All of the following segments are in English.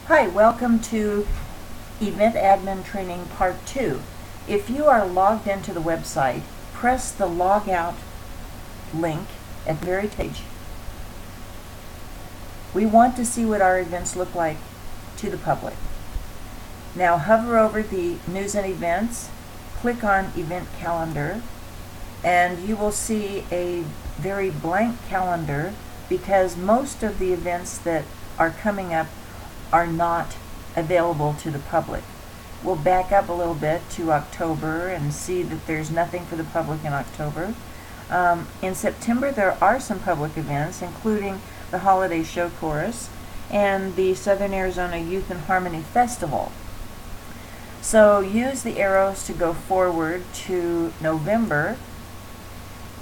Hi, welcome to Event Admin Training Part 2. If you are logged into the website, press the Log Out link at the very page. We want to see what our events look like to the public. Now hover over the News and Events, click on Event Calendar, and you will see a very blank calendar because most of the events that are coming up are not available to the public. We'll back up a little bit to October and see that there's nothing for the public in October. In September there are some public events, including the Holiday Show Chorus and the Southern Arizona Youth and Harmony Festival. So use the arrows to go forward to November,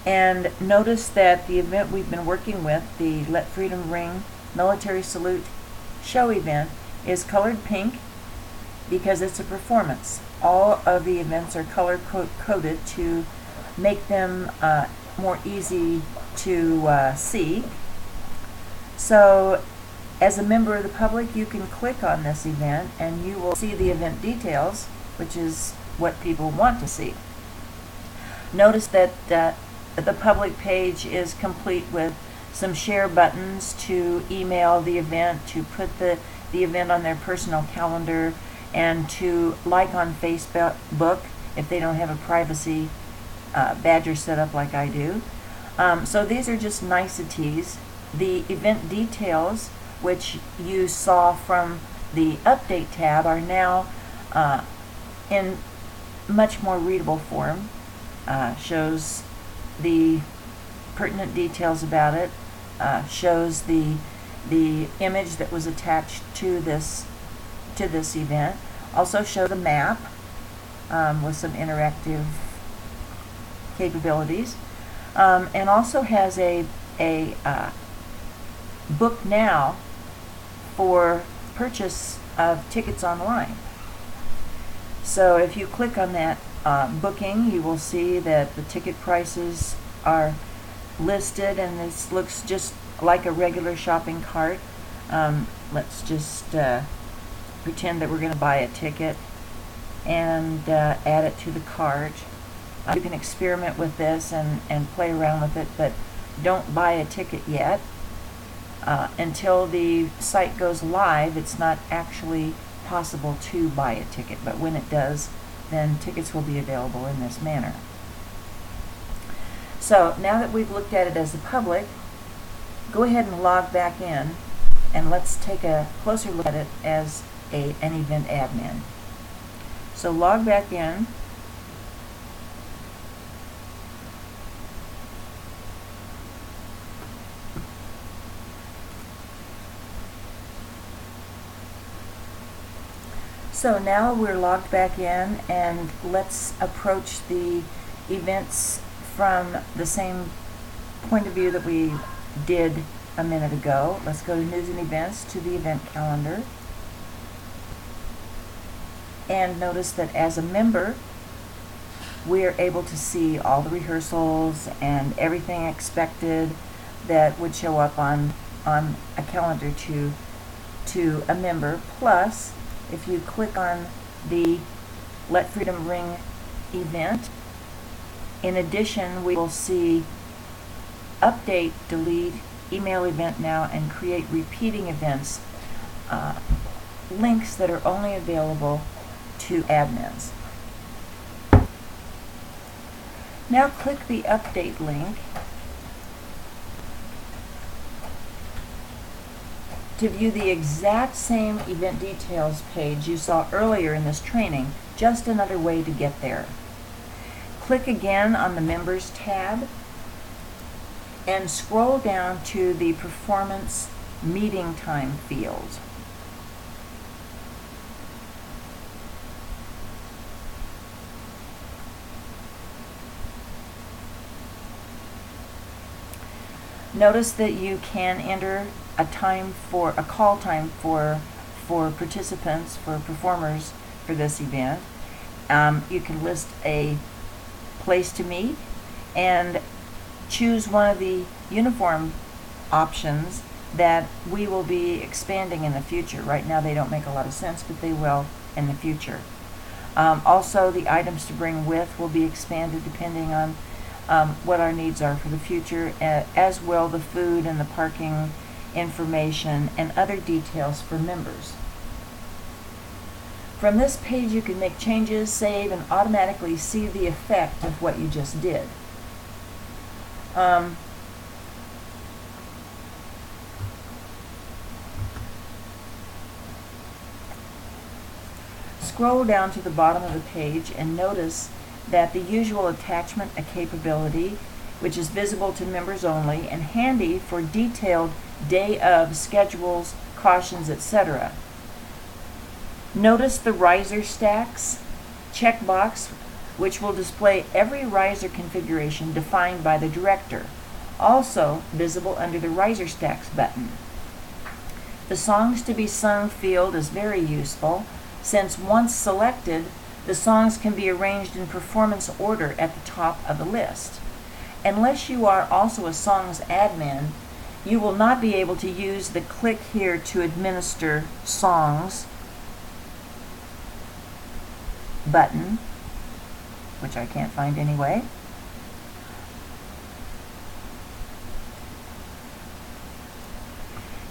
and notice that the event we've been working with, the Let Freedom Ring Military Salute show event, is colored pink because it's a performance. All of the events are color coded to make them more easy to see. So as a member of the public, you can click on this event and you will see the event details, which is what people want to see. Notice that the public page is complete with some share buttons to email the event, to put the event on their personal calendar, and to like on Facebook if they don't have a privacy badger set up like I do. So these are just niceties. The event details, which you saw from the Update tab, are now in much more readable form. Shows the pertinent details about it, shows the image that was attached to this event. Also show the map with some interactive capabilities, and also has a book now for purchase of tickets online. So if you click on that booking, you will see that the ticket prices are listed, and this looks just like a regular shopping cart. Let's just pretend that we're going to buy a ticket and add it to the cart. You can experiment with this and play around with it, but don't buy a ticket yet. Until the site goes live, it's not actually possible to buy a ticket, but when it does, then tickets will be available in this manner. So now that we've looked at it as the public, go ahead and log back in, and let's take a closer look at it as an event admin. So log back in. So now we're logged back in, and let's approach the events from the same point of view that we did a minute ago. Let's go to News and Events, to the event calendar, and notice that as a member we're able to see all the rehearsals and everything expected that would show up on a calendar to a member. Plus, if you click on the Let Freedom Ring event, in addition, we will see update, delete, email event now, and create repeating events, links that are only available to admins. Now click the update link to view the exact same event details page you saw earlier in this training, just another way to get there. Click again on the Members tab and scroll down to the Performance Meeting Time field. Notice that you can enter a call time for participants, for performers for this event. You can list a place to meet and choose one of the uniform options that we will be expanding in the future. Right now they don't make a lot of sense, but they will in the future. Also, the items to bring with will be expanded depending on what our needs are for the future, as will the food and the parking information and other details for members. From this page you can make changes, save, and automatically see the effect of what you just did. Scroll down to the bottom of the page and notice that the usual attachment, a capability, which is visible to members only and handy for detailed day of schedules, cautions, etc. Notice the riser stacks checkbox, which will display every riser configuration defined by the director, also visible under the riser stacks button. The songs to be sung field is very useful, since once selected, the songs can be arranged in performance order at the top of the list. Unless you are also a songs admin, you will not be able to use the click here to administer songs button, which I can't find anyway.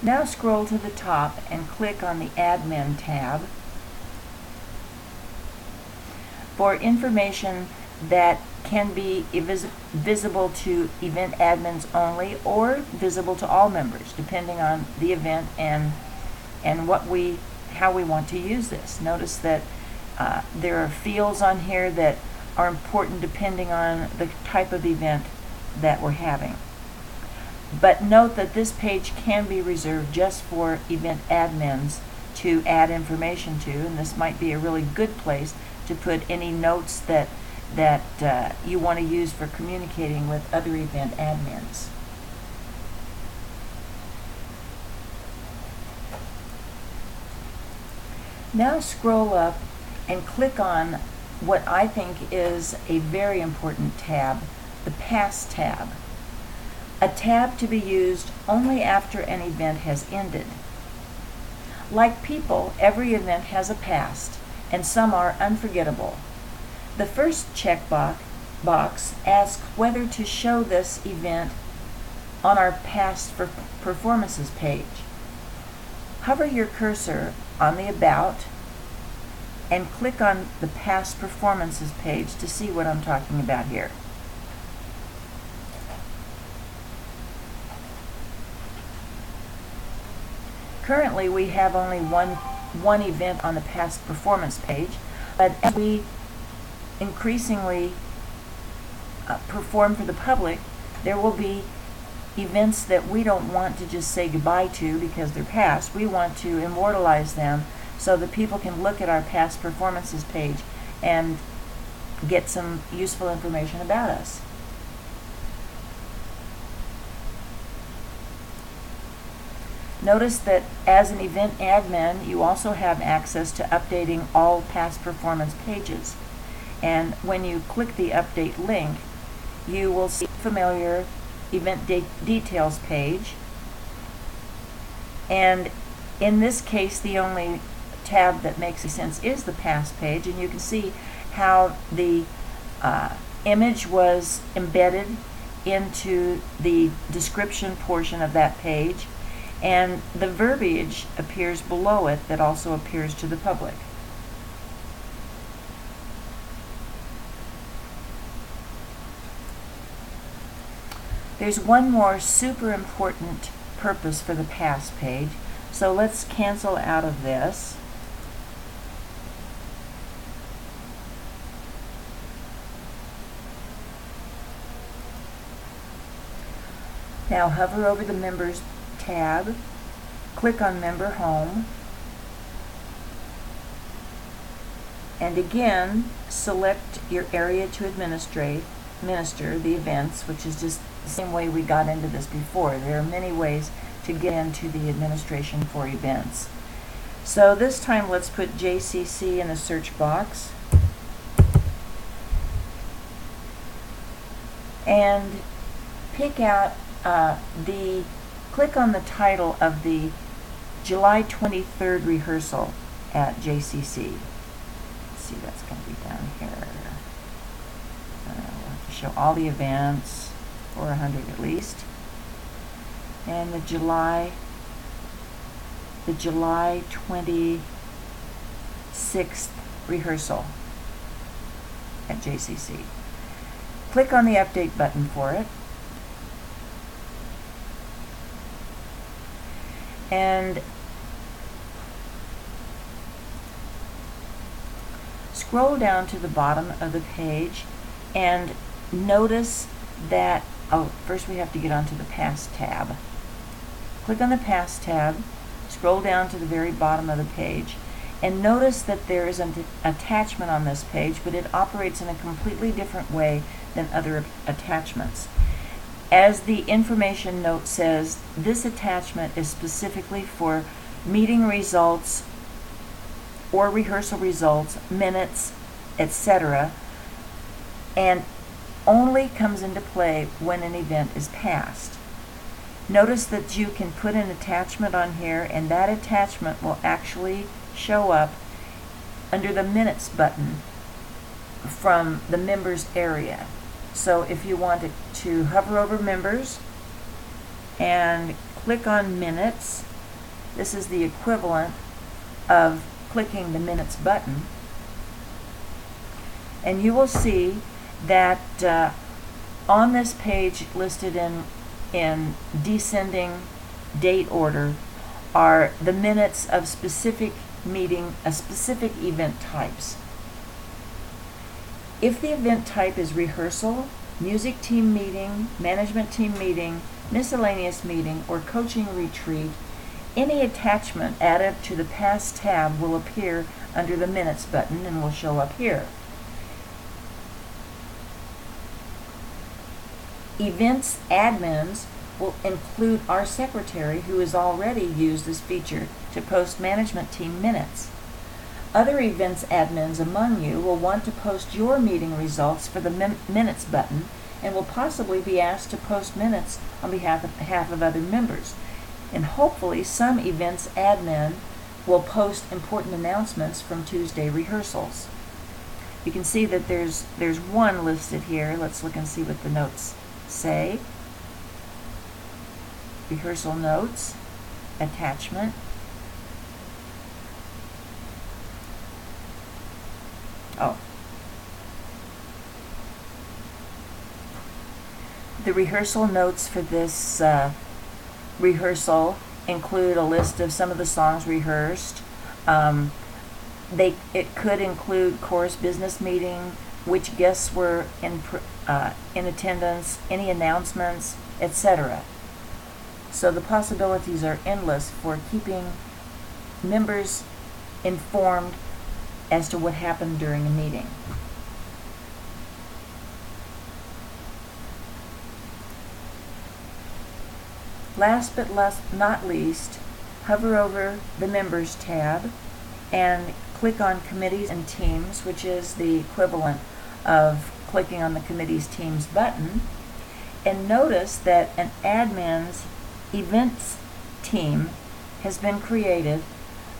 Now scroll to the top and click on the Admin tab for information that can be visible to event admins only or visible to all members, depending on the event and how we want to use this. Notice that there are fields on here that are important depending on the type of event that we're having. But note that this page can be reserved just for event admins to add information to, and this might be a really good place to put any notes that you want to use for communicating with other event admins. Now scroll up and click on what I think is a very important tab, the Past tab. A tab to be used only after an event has ended. Like people, every event has a past, and some are unforgettable. The first checkbox asks whether to show this event on our past performances page. Hover your cursor on the About and click on the Past Performances page to see what I'm talking about here. Currently, we have only one event on the Past Performance page, but as we increasingly perform for the public, there will be events that we don't want to just say goodbye to because they're past. We want to immortalize them so that people can look at our Past Performances page and get some useful information about us. Notice that as an event admin, you also have access to updating all past performance pages. And when you click the update link, you will see familiar event details page. And in this case, the only tab that makes sense is the past page, and you can see how the image was embedded into the description portion of that page, and the verbiage appears below it that also appears to the public. There's one more super important purpose for the past page, so let's cancel out of this. Now hover over the Members tab, click on Member Home, and again select your area to administer the events, which is just the same way we got into this before. There are many ways to get into the administration for events. So this time let's put JCC in the search box and pick out the click on the title of the July 23rd rehearsal at JCC. Let's see, that's going to be down here. We'll have to show all the events, 400 at least. And the July 26th rehearsal at JCC. Click on the update button for it. And scroll down to the bottom of the page and notice that, first we have to get onto the Past tab. Click on the Past tab, scroll down to the very bottom of the page, and notice that there is an attachment on this page, but it operates in a completely different way than other attachments. As the information note says, this attachment is specifically for meeting results or rehearsal results, minutes, etc., and only comes into play when an event is passed. Notice that you can put an attachment on here, and that attachment will actually show up under the Minutes button from the Members area. So if you wanted to hover over Members and click on Minutes, this is the equivalent of clicking the Minutes button, and you will see that on this page listed in descending date order are the minutes of specific event types. If the event type is rehearsal, music team meeting, management team meeting, miscellaneous meeting, or coaching retreat, any attachment added to the Past tab will appear under the Minutes button and will show up here. Events admins will include our secretary, who has already used this feature to post management team minutes. Other events admins among you will want to post your meeting results for the Minutes button and will possibly be asked to post minutes on behalf of other members. And hopefully some events admin will post important announcements from Tuesday rehearsals. You can see that there's one listed here. Let's look and see what the notes say. Rehearsal notes, attachment. The rehearsal notes for this rehearsal include a list of some of the songs rehearsed. It could include chorus business meeting, which guests were in attendance, any announcements, etc. So the possibilities are endless for keeping members informed as to what happened during a meeting. Last but not least, hover over the Members tab and click on Committees and Teams, which is the equivalent of clicking on the Committees Teams button, and notice that an admin's events team has been created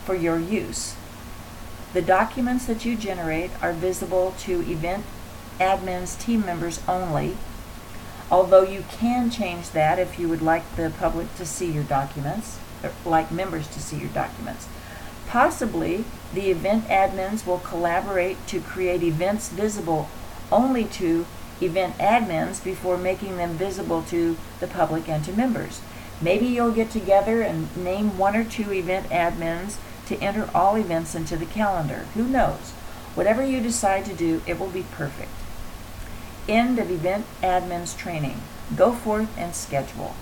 for your use. The documents that you generate are visible to event admin's team members only, although you can change that if you would like the public to see your documents, or like members to see your documents. Possibly, the event admins will collaborate to create events visible only to event admins before making them visible to the public and to members. Maybe you'll get together and name one or two event admins to enter all events into the calendar. Who knows? Whatever you decide to do, it will be perfect. End of event admins training. Go forth and schedule.